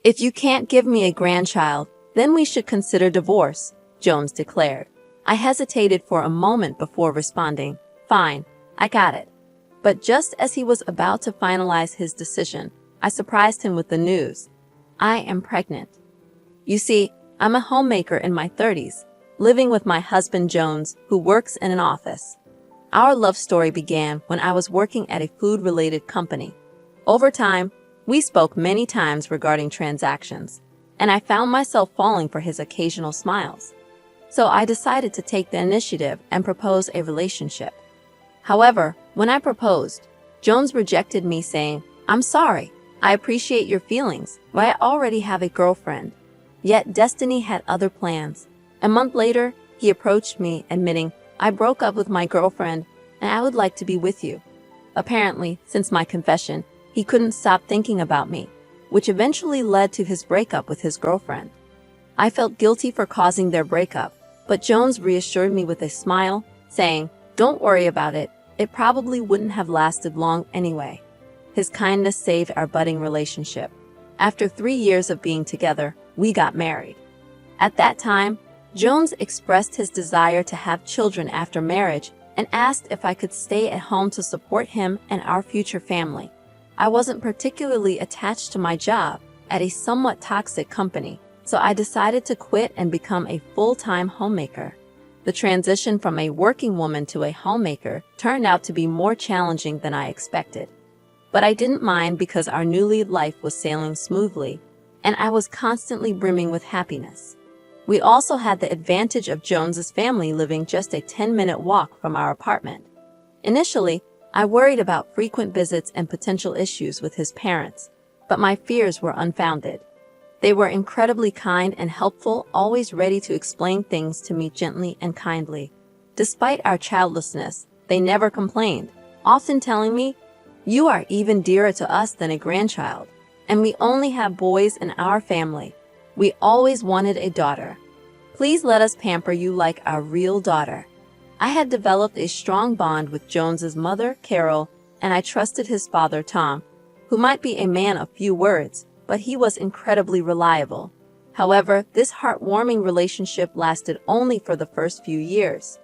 "If you can't give me a grandchild, then we should consider divorce," Jones declared. I hesitated for a moment before responding, "Fine, I got it." But just as he was about to finalize his decision, I surprised him with the news. I am pregnant. You see, I'm a homemaker in my 30s, living with my husband Jones, who works in an office. Our love story began when I was working at a food-related company. Over time, we spoke many times regarding transactions, and I found myself falling for his occasional smiles. So I decided to take the initiative and propose a relationship. However, when I proposed, Jones rejected me saying, "I'm sorry, I appreciate your feelings, but I already have a girlfriend." Yet destiny had other plans. A month later, he approached me admitting, "I broke up with my girlfriend and I would like to be with you." Apparently, since my confession, he couldn't stop thinking about me, which eventually led to his breakup with his girlfriend. I felt guilty for causing their breakup, but Jones reassured me with a smile, saying, "Don't worry about it, it probably wouldn't have lasted long anyway." His kindness saved our budding relationship. After 3 years of being together, we got married. At that time, Jones expressed his desire to have children after marriage and asked if I could stay at home to support him and our future family. I wasn't particularly attached to my job at a somewhat toxic company, so I decided to quit and become a full-time homemaker. The transition from a working woman to a homemaker turned out to be more challenging than I expected. But I didn't mind because our newly life was sailing smoothly, and I was constantly brimming with happiness. We also had the advantage of Jones's family living just a 10-minute walk from our apartment. Initially, I worried about frequent visits and potential issues with his parents, but my fears were unfounded. They were incredibly kind and helpful, always ready to explain things to me gently and kindly. Despite our childlessness, they never complained, often telling me, "You are even dearer to us than a grandchild, and we only have boys in our family. We always wanted a daughter. Please let us pamper you like our real daughter." I had developed a strong bond with Jones's mother, Carol, and I trusted his father, Tom, who might be a man of few words, but he was incredibly reliable. However, this heartwarming relationship lasted only for the first few years.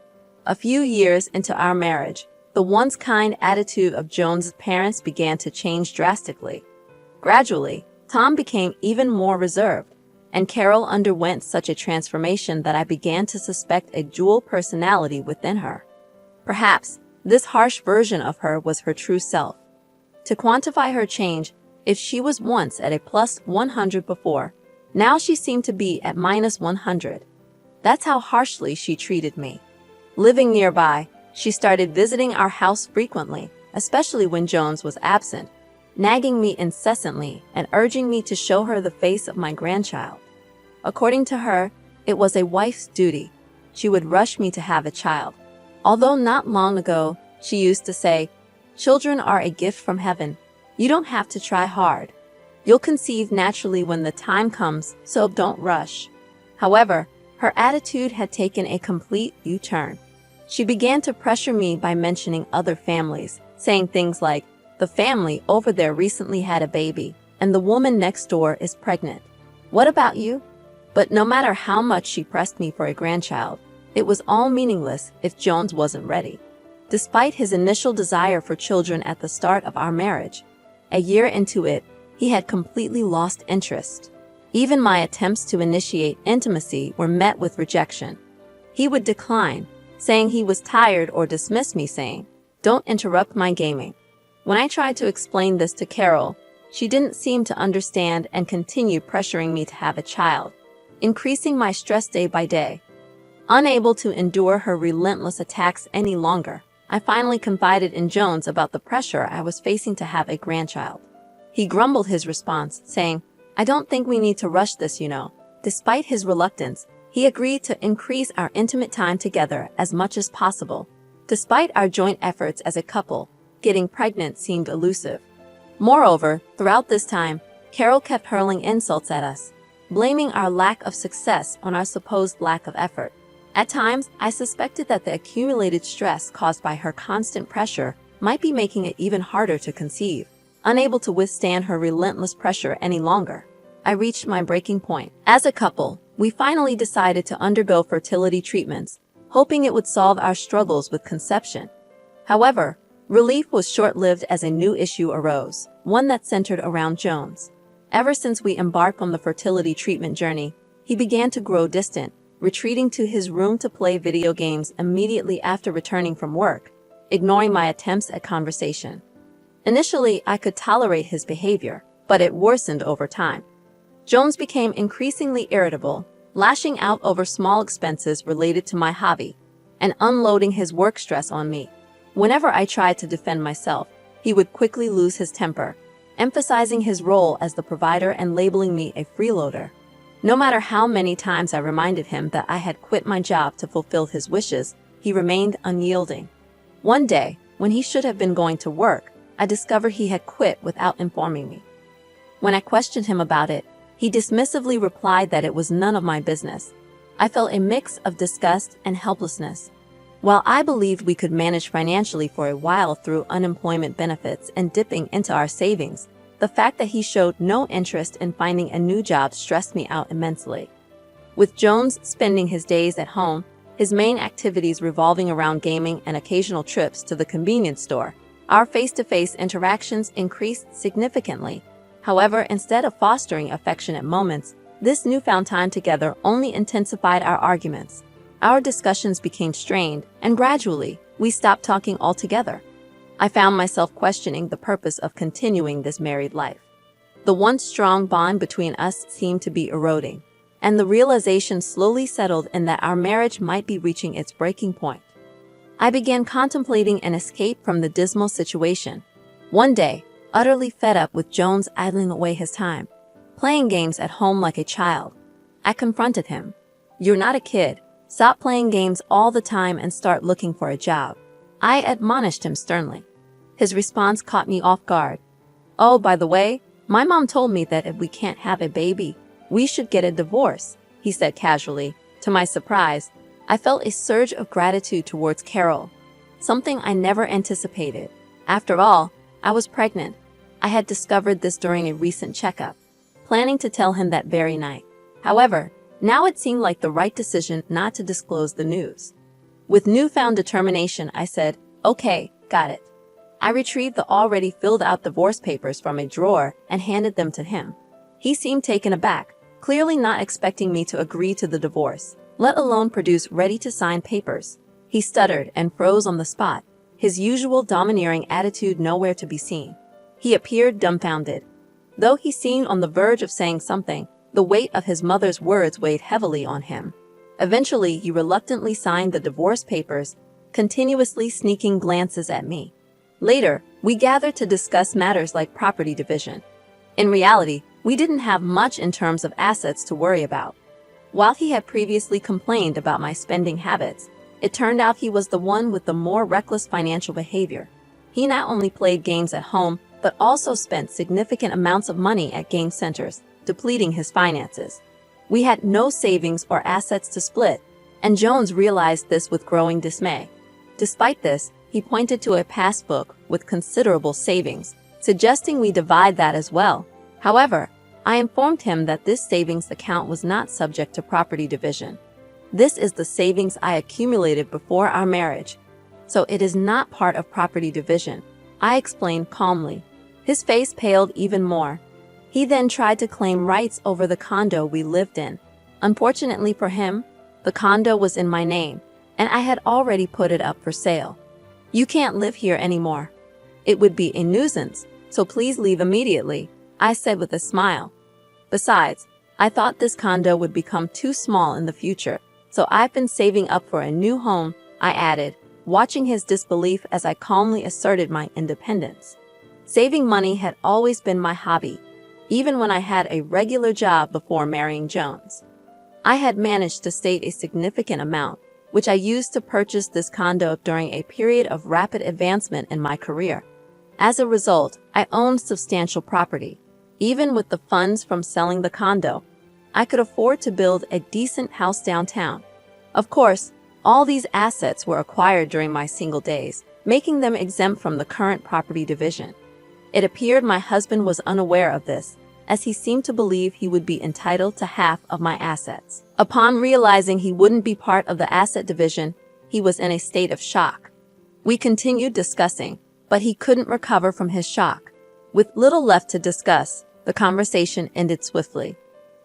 A few years into our marriage, the once kind attitude of Jones's parents began to change drastically. Gradually, Tom became even more reserved, and Carol underwent such a transformation that I began to suspect a dual personality within her. Perhaps this harsh version of her was her true self. To quantify her change, if she was once at a plus 100 before, now she seemed to be at minus 100. That's how harshly she treated me. Living nearby, she started visiting our house frequently, especially when Jones was absent, nagging me incessantly and urging me to show her the face of my grandchild. According to her, it was a wife's duty. She would rush me to have a child. Although not long ago, she used to say, "Children are a gift from heaven. You don't have to try hard. You'll conceive naturally when the time comes, so don't rush." However, her attitude had taken a complete U-turn. She began to pressure me by mentioning other families, saying things like, "The family over there recently had a baby, and the woman next door is pregnant. What about you?" But no matter how much she pressed me for a grandchild, it was all meaningless if Jones wasn't ready. Despite his initial desire for children at the start of our marriage, a year into it, he had completely lost interest. Even my attempts to initiate intimacy were met with rejection. He would decline, saying he was tired, or dismiss me saying, "Don't interrupt my gaming." When I tried to explain this to Carol, she didn't seem to understand and continued pressuring me to have a child, increasing my stress day by day. Unable to endure her relentless attacks any longer, I finally confided in Jones about the pressure I was facing to have a grandchild. He grumbled his response, saying, "I don't think we need to rush this, you know." Despite his reluctance, he agreed to increase our intimate time together as much as possible. Despite our joint efforts as a couple, getting pregnant seemed elusive. Moreover, throughout this time, Carol kept hurling insults at us, blaming our lack of success on our supposed lack of effort. At times, I suspected that the accumulated stress caused by her constant pressure might be making it even harder to conceive. Unable to withstand her relentless pressure any longer, I reached my breaking point. As a couple, we finally decided to undergo fertility treatments, hoping it would solve our struggles with conception. However, relief was short-lived as a new issue arose, one that centered around Jones. Ever since we embarked on the fertility treatment journey, he began to grow distant, retreating to his room to play video games immediately after returning from work, ignoring my attempts at conversation. Initially, I could tolerate his behavior, but it worsened over time. Jones became increasingly irritable, lashing out over small expenses related to my hobby, and unloading his work stress on me. Whenever I tried to defend myself, he would quickly lose his temper, emphasizing his role as the provider and labeling me a freeloader. No matter how many times I reminded him that I had quit my job to fulfill his wishes, he remained unyielding. One day, when he should have been going to work, I discovered he had quit without informing me. When I questioned him about it, he dismissively replied that it was none of my business. I felt a mix of disgust and helplessness. While I believed we could manage financially for a while through unemployment benefits and dipping into our savings, the fact that he showed no interest in finding a new job stressed me out immensely. With Jones spending his days at home, his main activities revolving around gaming and occasional trips to the convenience store, our face-to-face interactions increased significantly. However, instead of fostering affectionate moments, this newfound time together only intensified our arguments. Our discussions became strained, and gradually, we stopped talking altogether. I found myself questioning the purpose of continuing this married life. The once strong bond between us seemed to be eroding, and the realization slowly settled in that our marriage might be reaching its breaking point. I began contemplating an escape from the dismal situation. One day, utterly fed up with Jones idling away his time, playing games at home like a child, I confronted him. "You're not a kid. Stop playing games all the time and start looking for a job," I admonished him sternly. His response caught me off guard. "Oh, by the way, my mom told me that if we can't have a baby, we should get a divorce," he said casually. To my surprise, I felt a surge of gratitude towards Carol, something I never anticipated. After all, I was pregnant. I had discovered this during a recent checkup, planning to tell him that very night. However, now it seemed like the right decision not to disclose the news. With newfound determination, I said, "Okay, got it." I retrieved the already filled-out divorce papers from a drawer and handed them to him. He seemed taken aback, clearly not expecting me to agree to the divorce, let alone produce ready-to-sign papers. He stuttered and froze on the spot, his usual domineering attitude nowhere to be seen. He appeared dumbfounded. Though he seemed on the verge of saying something, the weight of his mother's words weighed heavily on him. Eventually, he reluctantly signed the divorce papers, continuously sneaking glances at me. Later, we gathered to discuss matters like property division. In reality, we didn't have much in terms of assets to worry about. While he had previously complained about my spending habits, it turned out he was the one with the more reckless financial behavior. He not only played games at home, but also spent significant amounts of money at game centers, depleting his finances. We had no savings or assets to split, and Jones realized this with growing dismay. Despite this, he pointed to a passbook with considerable savings, suggesting we divide that as well. However, I informed him that this savings account was not subject to property division. "This is the savings I accumulated before our marriage, so it is not part of property division," I explained calmly. His face paled even more. He then tried to claim rights over the condo we lived in. Unfortunately for him, the condo was in my name, and I had already put it up for sale. "You can't live here anymore. It would be a nuisance, so please leave immediately," I said with a smile. Besides, I thought this condo would become too small in the future, so I've been saving up for a new home, I added, watching his disbelief as I calmly asserted my independence. Saving money had always been my hobby, even when I had a regular job before marrying Jones. I had managed to save a significant amount, which I used to purchase this condo during a period of rapid advancement in my career. As a result, I owned substantial property. Even with the funds from selling the condo, I could afford to build a decent house downtown. Of course, all these assets were acquired during my single days, making them exempt from the current property division. It appeared my husband was unaware of this, as he seemed to believe he would be entitled to half of my assets. Upon realizing he wouldn't be part of the asset division, he was in a state of shock. We continued discussing, but he couldn't recover from his shock. With little left to discuss, the conversation ended swiftly.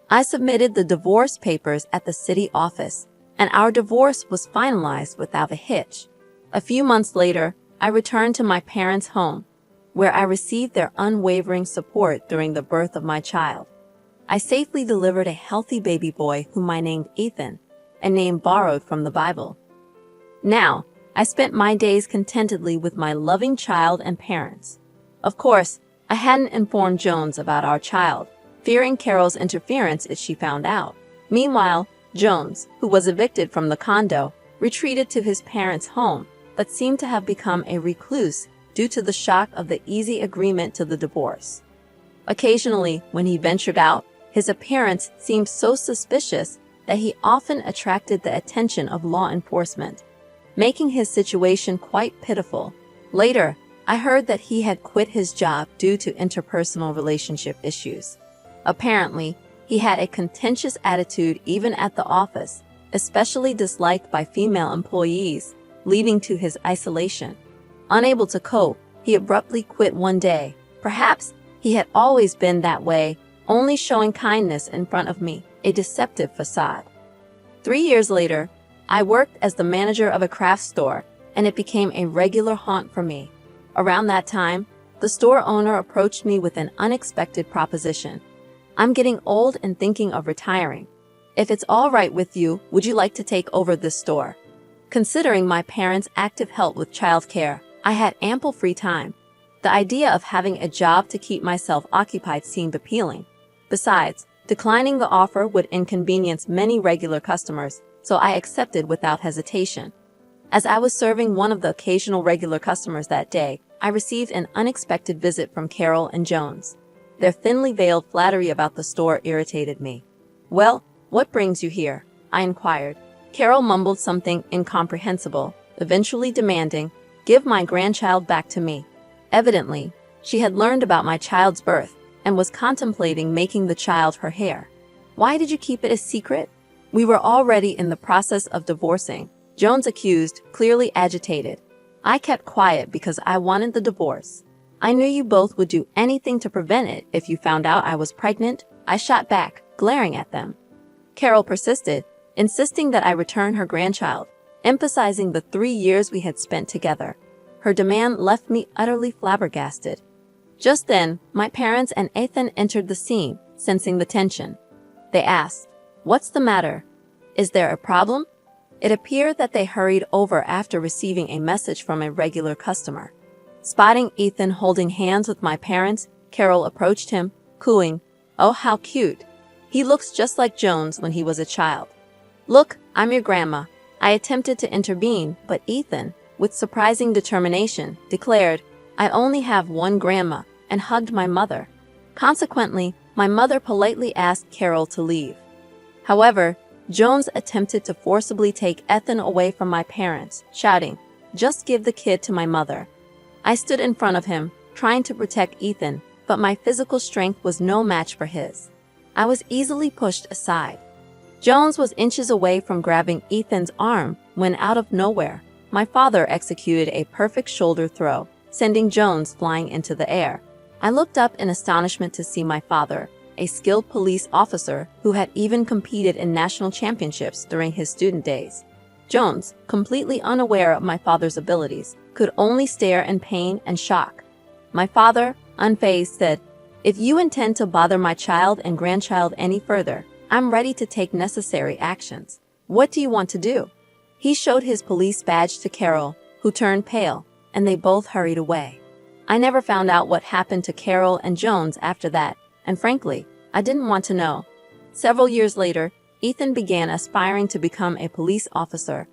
I submitted the divorce papers at the city office, and our divorce was finalized without a hitch. A few months later, I returned to my parents' home, where I received their unwavering support during the birth of my child. I safely delivered a healthy baby boy whom I named Ethan, a name borrowed from the Bible. Now, I spent my days contentedly with my loving child and parents. Of course, I hadn't informed Jones about our child, fearing Carol's interference if she found out. Meanwhile, Jones, who was evicted from the condo, retreated to his parents' home, but seemed to have become a recluse due to the shock of the easy agreement to the divorce. Occasionally, when he ventured out, his appearance seemed so suspicious that he often attracted the attention of law enforcement, making his situation quite pitiful. Later, I heard that he had quit his job due to interpersonal relationship issues. Apparently, he had a contentious attitude even at the office, especially disliked by female employees, leading to his isolation. Unable to cope, he abruptly quit one day. Perhaps he had always been that way, only showing kindness in front of me, a deceptive facade. 3 years later, I worked as the manager of a craft store, and it became a regular haunt for me. Around that time, the store owner approached me with an unexpected proposition. "I'm getting old and thinking of retiring. If it's all right with you, would you like to take over this store?" Considering my parents' active help with childcare, I had ample free time. The idea of having a job to keep myself occupied seemed appealing. Besides, declining the offer would inconvenience many regular customers, so I accepted without hesitation. As I was serving one of the occasional regular customers that day, I received an unexpected visit from Carol and Jones. Their thinly veiled flattery about the store irritated me. "Well, what brings you here?" I inquired. Carol mumbled something incomprehensible, eventually demanding, "Give my grandchild back to me." Evidently, she had learned about my child's birth and was contemplating making the child her heir. "Why did you keep it a secret?" "We were already in the process of divorcing," Jones accused, clearly agitated. "I kept quiet because I wanted the divorce. I knew you both would do anything to prevent it if you found out I was pregnant," I shot back, glaring at them. Carol persisted, insisting that I return her grandchild, emphasizing the 3 years we had spent together. Her demand left me utterly flabbergasted. Just then, my parents and Ethan entered the scene, sensing the tension. They asked, "What's the matter? Is there a problem?" It appeared that they hurried over after receiving a message from a regular customer. Spotting Ethan holding hands with my parents, Carol approached him, cooing, "Oh, how cute. He looks just like Jones when he was a child." "Look, I'm your grandma." I attempted to intervene, but Ethan, with surprising determination, declared, "I only have one grandma," and hugged my mother. Consequently, my mother politely asked Carol to leave. However, Jones attempted to forcibly take Ethan away from my parents, shouting, "Just give the kid to my mother." I stood in front of him, trying to protect Ethan, but my physical strength was no match for his. I was easily pushed aside. Jones was inches away from grabbing Ethan's arm when, out of nowhere, my father executed a perfect shoulder throw, sending Jones flying into the air. I looked up in astonishment to see my father, a skilled police officer who had even competed in national championships during his student days. Jones, completely unaware of my father's abilities, could only stare in pain and shock. My father, unfazed, said, "If you intend to bother my child and grandchild any further, I'm ready to take necessary actions. What do you want to do?" He showed his police badge to Carol, who turned pale, and they both hurried away. I never found out what happened to Carol and Jones after that, and frankly, I didn't want to know. Several years later, Ethan began aspiring to become a police officer,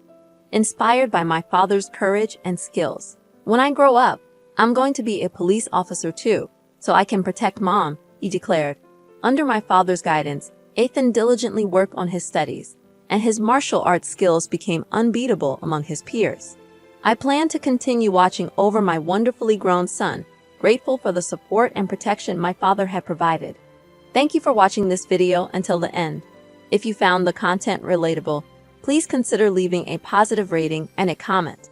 inspired by my father's courage and skills. "When I grow up, I'm going to be a police officer too, so I can protect Mom," he declared. Under my father's guidance, Ethan diligently worked on his studies, and his martial arts skills became unbeatable among his peers. I plan to continue watching over my wonderfully grown son, grateful for the support and protection my father had provided. Thank you for watching this video until the end. If you found the content relatable, please consider leaving a positive rating and a comment.